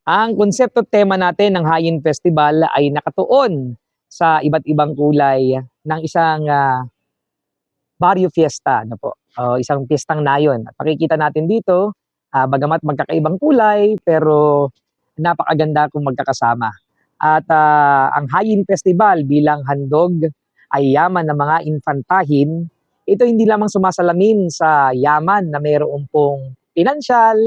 Ang konsepto at tema natin ng Hayin Festival ay nakatuon sa iba't ibang kulay ng isang Barrio Fiesta, ano po, o isang piyestang nayon. At makikita natin dito, bagamat magkakaibang kulay, pero napakaganda kung magkakasama. At ang Hayin Festival bilang handog ay yaman ng mga infantahin. Ito hindi lamang sumasalamin sa yaman na mayroong pong pinansyal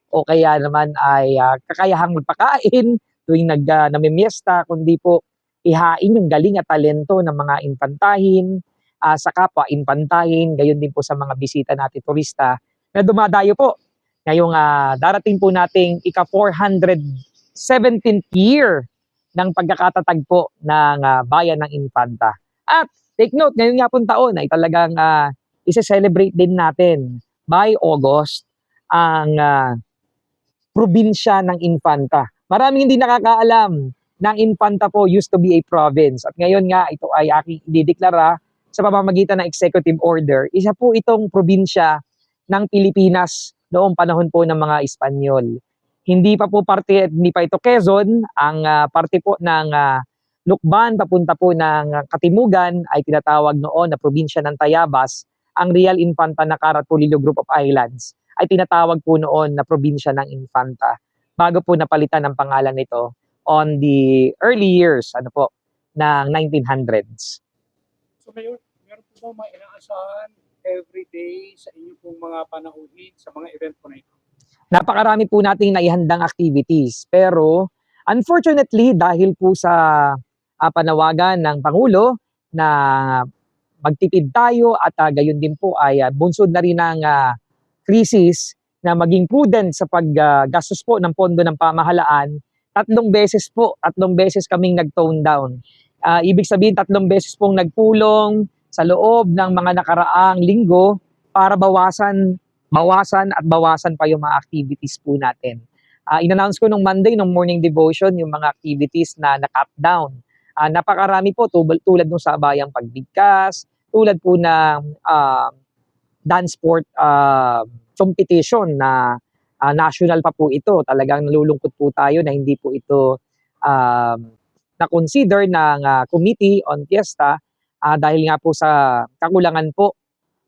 o kaya naman ay kakayahang magpakain tuwing namimiesta, kundi po ihain yung galing at talento ng mga infantahin sa kapwa infantahin, gayon din po sa mga bisita natin turista na dumadayo po ngayong darating po nating ika-417th year ng pagkakatatag po ng bayan ng Infanta. At take note, ngayon nga pong taon ay talagang isi-celebrate din natin by August ang probinsya ng Infanta. Maraming hindi nakakaalam na ang Infanta po used to be a province. At ngayon nga ito ay aking idideklara sa pamamagitan ng executive order. Isa po itong probinsya ng Pilipinas noong panahon po ng mga Espanyol. Hindi pa po parte, hindi pa ito Quezon, ang parte po ng Lukban, papunta po ng Katimugan ay tinatawag noon na probinsya ng Tayabas. Ang Real Infanta Nacar at Polillo Group of Islands ay tinatawag po noon na probinsya ng Infanta bago po napalitan ang pangalan nito on the early years ng 1900s. So meron po ba inaasahan every day sa inyo pong mga panauhin sa mga event po na ito? Napakarami po nating naihandang activities, pero unfortunately dahil po sa panawagan ng Pangulo na magtipid tayo at gayon din po ay bunsod na rin ng krisis na maging prudent sa paggastos po ng pondo ng pamahalaan, tatlong beses kaming nag-tone down. Ibig sabihin, 3 beses pong nagpulong sa loob ng mga nakaraang linggo para bawasan pa yung mga activities po natin. In-announce ko nung Monday, nung morning devotion, yung mga activities na na-cut down. Napakarami po, tulad nung sabayang pagbigkas, tulad po ng dance sport competition na national pa po ito. Talagang nalulungkot po tayo na hindi po ito na-consider ng Committee on Fiesta dahil nga po sa kakulangan po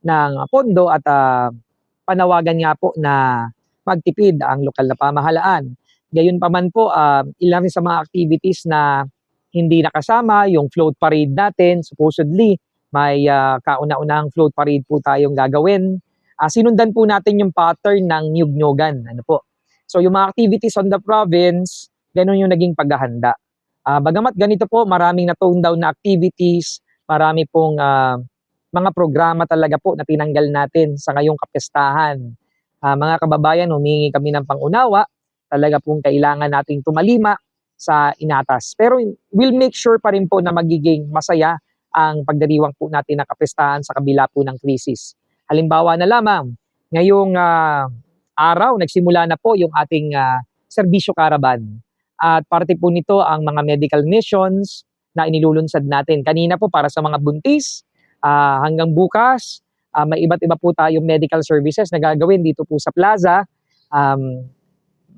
ng pondo at panawagan nga po na magtipid ang lokal na pamahalaan. Gayunpaman po, ilan sa mga activities na hindi nakasama, yung float parade natin, supposedly, may kauna-unahang float parade po tayong gagawin. Sinundan po natin yung pattern ng Nyug-Nyogan. So yung mga activities on the province, ganun yung naging paghahanda. Bagamat ganito po, maraming na-tone down na activities, marami pong mga programa talaga po na tinanggal natin sa ngayong kapestahan. Mga kababayan, humingi kami ng pangunawa, talaga pong kailangan nating tumalima sa inatas. Pero we'll make sure pa rin po na magiging masaya ang pagdiriwang po natin ng kapestahan sa kabila po ng krisis. Halimbawa na lamang, ngayong araw, nagsimula na po yung ating serbisyo caravan. At parte po nito ang mga medical missions na inilulunsad natin. Kanina po para sa mga buntis, hanggang bukas, may iba't iba po tayong medical services na gagawin dito po sa plaza.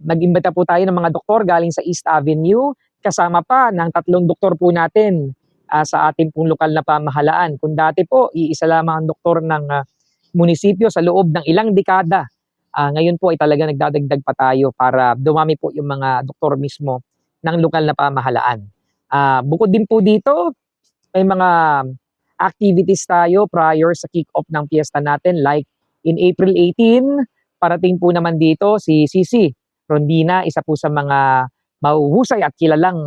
Nag-imbita po tayo ng mga doktor galing sa East Avenue, kasama pa ng 3 doktor po natin sa ating pong lokal na pamahalaan. Kung dati po, iisa lamang ang doktor ng munisipyo sa loob ng ilang dekada. Ngayon po ay talaga nagdadagdag pa tayo para dumami po yung mga doktor mismo ng lokal na pamahalaan. Bukod din po dito, may mga activities tayo prior sa kick-off ng fiesta natin, like in April 18, parating po naman dito si Sisi Rondina, isa po sa mga mahuhusay at kilalang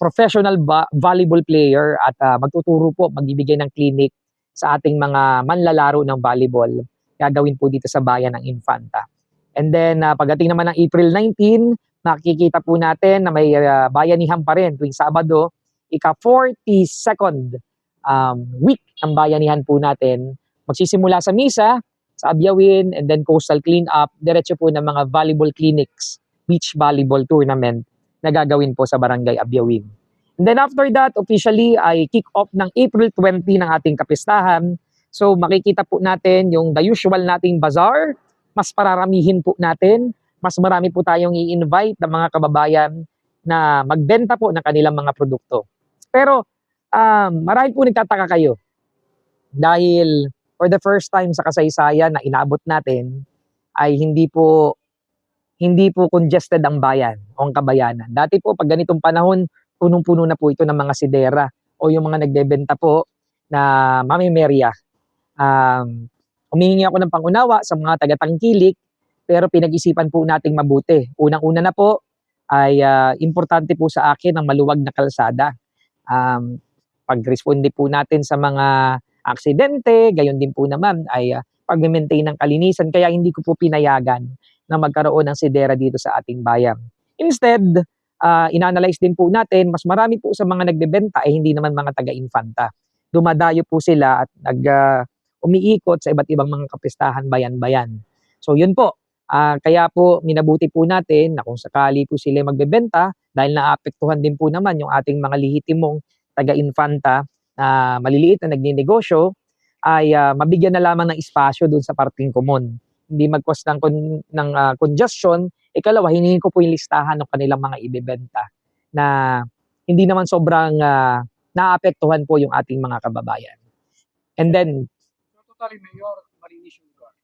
professional volleyball player at magtuturo po, magbibigay ng clinic sa ating mga manlalaro ng volleyball. Gagawin po dito sa bayan ng Infanta. And then pagdating naman ng April 19, makikita po natin na may bayanihan pa rin tuwing Sabado, ika-42nd week ng bayanihan po natin. Magsisimula sa misa, sa Abyawin, and then coastal cleanup, diretso po ng mga volleyball clinics, beach volleyball tournament na gagawin po sa Barangay Abyawin. And then after that, officially ay kick-off ng April 20 ng ating kapistahan. So makikita po natin yung the usual nating bazaar, mas pararamihin po natin mas marami po tayong i-invite ng mga kababayan na magbenta po ng kanilang mga produkto. Pero marahil po nagtataka kayo dahil for the first time sa kasaysayan na inaabot natin ay hindi po congested ang bayan o ang kabayanan. Dati po pag ganitong panahon, punong-puno na po ito ng mga sidera o yung mga nagbebenta po na mamimerya. Humihingi ako ng pangunawa sa mga taga-tangkilik pero pinag-isipan po nating mabuti. Unang-una na po ay importante po sa akin ang maluwag na kalsada. Pag-responde po natin sa mga aksidente, gayon din po naman ay pag-maintain ng kalinisan. Kaya hindi ko po pinayagan na magkaroon ng sidera dito sa ating bayan. Instead, inanalyze din po natin, mas marami po sa mga nagbebenta ay hindi naman mga taga-Infanta. Dumadayo po sila at umiikot sa iba't ibang mga kapistahan bayan-bayan. So yun po, kaya po minabuti po natin na kung sakali po sila magbebenta, dahil naapektuhan din po naman yung ating mga lihitimong taga-Infanta na maliliit na nagninegosyo, ay mabigyan na lamang ng espasyo dun sa parking common. Hindi mag-cause ng congestion. Ikalawa, hiningi ko po yung listahan ng kanilang mga ibebenta na hindi naman sobrang naapektuhan po yung ating mga kababayan. And then, So totally, Mayor, malinis yung lugar.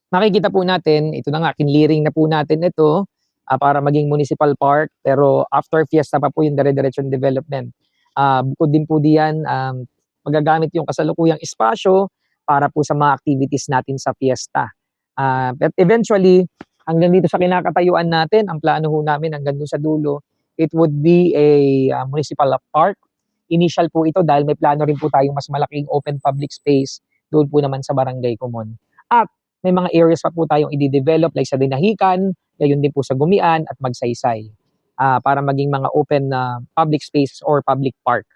makikita po natin, ito na nga, kinlearing na po natin ito para maging municipal park. Pero after fiesta pa po yung dire-diretsyon development. Bukod din po diyan, magagamit yung kasalukuyang espasyo para po sa mga activities natin sa fiesta. But eventually, hanggang dito sa kinakatayuan natin, ang plano ho namin hanggang doon sa dulo, it would be a municipal park. Initial po ito dahil may plano rin po tayong mas malaking open public space doon po naman sa Barangay Common. At may mga areas pa po tayong i-develop like sa Dinahican, gayon din po sa Gumian at Magsaysay para maging mga open public spaces or public park.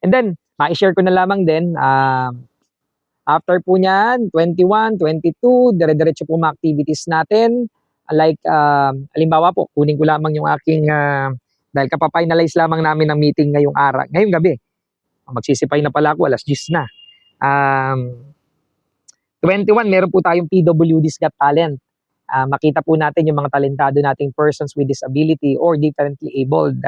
And then, ma-share ko na lamang din, after po niyan, 21, 22, dire-diretso po mga activities natin. Like, halimbawa po, kunin ko lamang yung aking, dahil kapapinalize lamang namin ng meeting ngayong gabi. Magsisipay na pala ako, 10:00 na. 21, meron po tayong PWD's Got Talent. Makita po natin yung mga talentado nating persons with disability or differently abled.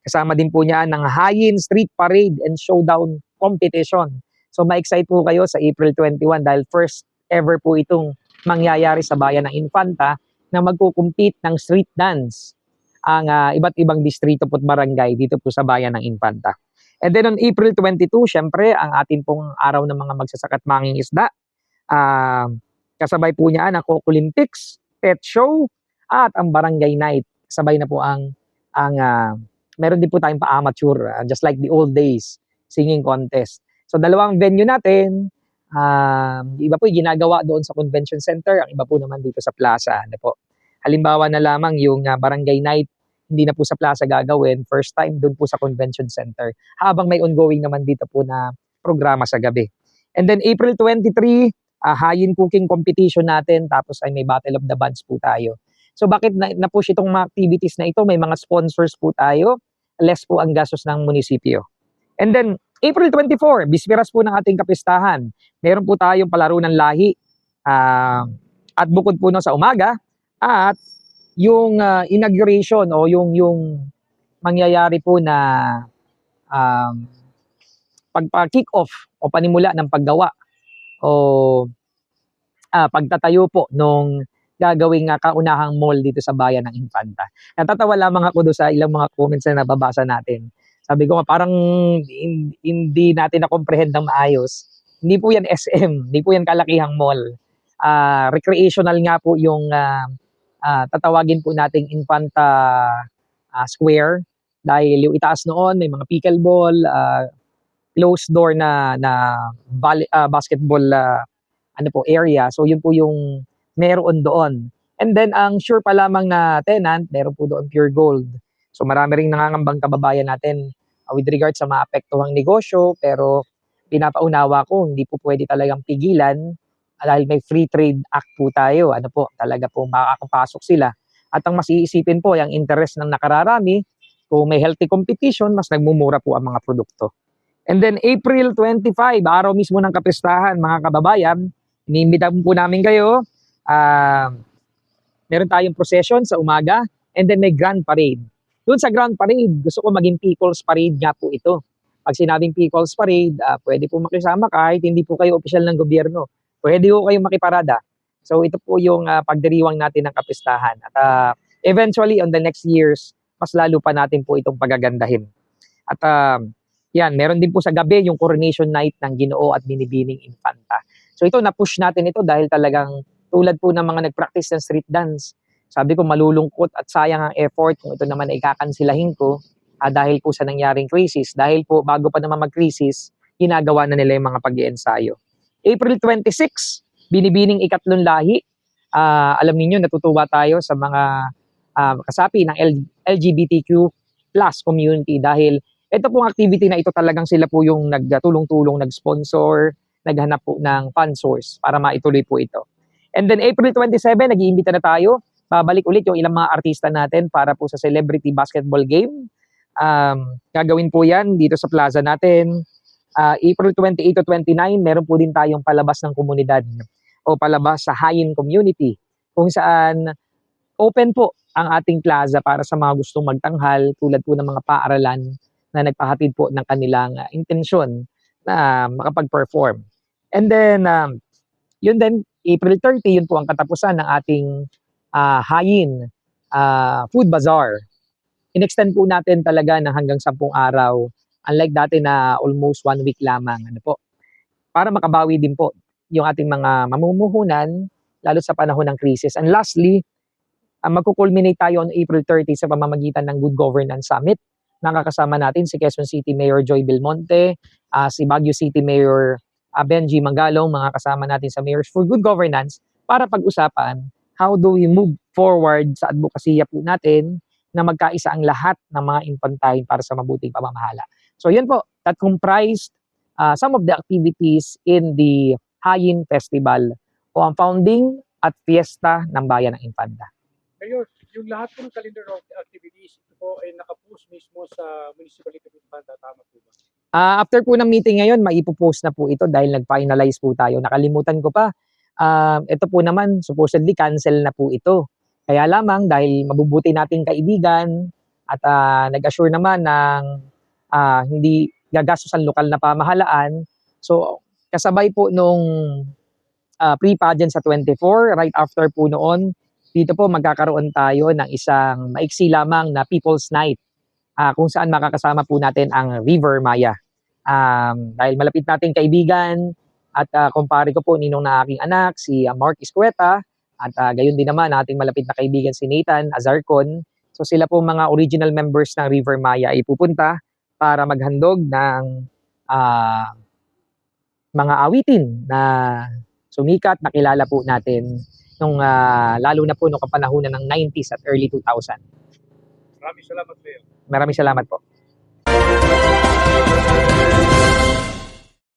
Kasama din po niya ng Hayin Street Parade and Showdown Competition. So ma-excite po kayo sa April 21 dahil first ever po itong mangyayari sa bayan ng Infanta na magkukumpete ng street dance ang iba't ibang distrito at barangay dito po sa bayan ng Infanta. And then on April 22, syempre ang atin pong araw ng mga magsasakat manging isda. Kasabay po niya ang Coke Olympics, pet show, at ang barangay night. Kasabay na po ang meron din po tayong pa-amateur, just like the old days, singing contest. So dalawang venue natin, iba po yung ginagawa doon sa convention center, ang iba po naman dito sa plaza. Ano po. Halimbawa na lamang yung barangay night, hindi na po sa plaza gagawin, first time doon po sa convention center. Habang may ongoing naman dito po na programa sa gabi. And then April 23, Hayin cooking competition natin, tapos ay may Battle of the Bands po tayo. So bakit na-push itong mga activities na ito? May mga sponsors po tayo, less po ang gastos ng munisipyo. And then April 24, bisperas po ng ating kapistahan, meron po tayong palaro ng lahi. At bukod po no sa umaga, at yung inauguration o yung mangyayari po na pagpa-kick off o panimula ng paggawa o pagtatayo po nung gagawing kaunahang mall dito sa bayan ng Infanta. Natatawa lamang ako doon sa ilang mga comments na nababasa natin. Sabi ko parang hindi natin na-comprehend ng maayos. Hindi po yan SM, hindi po yan kalakihang mall. Recreational nga po yung tatawagin po nating Infanta Square dahil yung itaas noon may mga pickleball, closed door na basketball area. So yun po yung meron doon. And then ang sure pa lamang na tenant, meron po doon Pure Gold. So marami ring nangangambang kababayan natin with regard sa maapektuhang negosyo, pero pinapaunawa ko hindi po pwede talagang pigilan dahil may free trade act po tayo. Ano po, talaga po makakapasok sila. At ang mas iisipin po, yung interest ng nakararami, kung may healthy competition, mas nagmumura po ang mga produkto. And then April 25, araw mismo ng kapistahan, mga kababayan, iniimbitahan po namin kayo. Meron tayong procession sa umaga and then may grand parade. Doon sa grand parade, gusto ko maging People's Parade nga po ito. Pag sinabing People's Parade, pwede po makisama kahit hindi po kayo opisyal ng gobyerno. Pwede po kayong makiparada. So ito po yung pagdiriwang natin ng kapistahan. At eventually on the next years, mas lalo pa natin po itong pagagandahin. At yan, meron din po sa gabi yung coronation night ng Ginoo at Binibining Infanta. So ito, na-push natin ito dahil talagang tulad po ng mga nag-practice ng street dance. Sabi ko malulungkot at sayang ang effort kung ito naman ay kakansilahin ko dahil po sa nangyaring crisis. Dahil po bago pa naman mag-crisis, ginagawa na nila yung mga pag-iensayo. April 26, Binibining Ikatlong Lahi. Alam niyo natutuwa tayo sa mga kasapi ng LGBTQ plus community dahil ito pong activity na ito talagang sila po yung nagtulong-tulong, nag-sponsor, naghanap po ng fund source para maituloy po ito. And then April 27, nag-iimbita na tayo. Babalik ulit yung ilang mga artista natin para po sa celebrity basketball game. Gagawin po yan dito sa plaza natin. April 28 to 29, meron po din tayong palabas ng komunidad o palabas sa Hayin Community kung saan open po ang ating plaza para sa mga gustong magtanghal tulad po ng mga paaralan na nagpahatid po ng kanilang intensyon na makapag-perform. And then, yun din, April 30, yun po ang katapusan ng ating Hayin Food Bazaar. In-extend po natin talaga ng hanggang 10 araw. Unlike dati na almost 1 week lamang. Ano po? Para makabawi din po yung ating mga mamumuhunan lalo sa panahon ng krisis. And lastly, magkukulminate tayo on April 30 sa pamamagitan ng Good Governance Summit. Nakakasama natin si Quezon City Mayor Joy Belmonte, si Baguio City Mayor Benji Mangalong, mga kasama natin sa Mayors for Good Governance para pag-usapan how do we move forward sa advokasya po natin na magkaisa ang lahat ng mga infantahin para sa mabuting pamamahala. So yun po, that comprised some of the activities in the Hayin Festival o ang founding at fiesta ng Bayan ng Infanta. Mayor, yung lahat po ng calendar of the activities, ito po ay nakapost mismo sa Municipality of Infanta, tama po ba? After po ng meeting ngayon, maipopost na po ito dahil nag-finalize po tayo. Nakalimutan ko pa, ito po naman, supposedly cancel na po ito. Kaya lamang dahil mabubuti nating kaibigan at nag-assure naman ng hindi gagastos ang lokal na pamahalaan. So kasabay po nung pre-pageant sa 24, right after po noon, dito po magkakaroon tayo ng isang maiksi lamang na People's Night kung saan makakasama po natin ang River Maya. Dahil malapit nating kaibigan at kumpare ko po ninong na aking anak, si Mark Iscueta, at gayon din naman ating malapit na kaibigan si Nathan Azarcon. So sila po mga original members ng River Maya ay pupunta para maghandog ng mga awitin na sumikat, nakilala po natin nung lalo na po nung kapanahunan ng 90s at early 2000. Maraming salamat, Mayor. Maraming salamat po.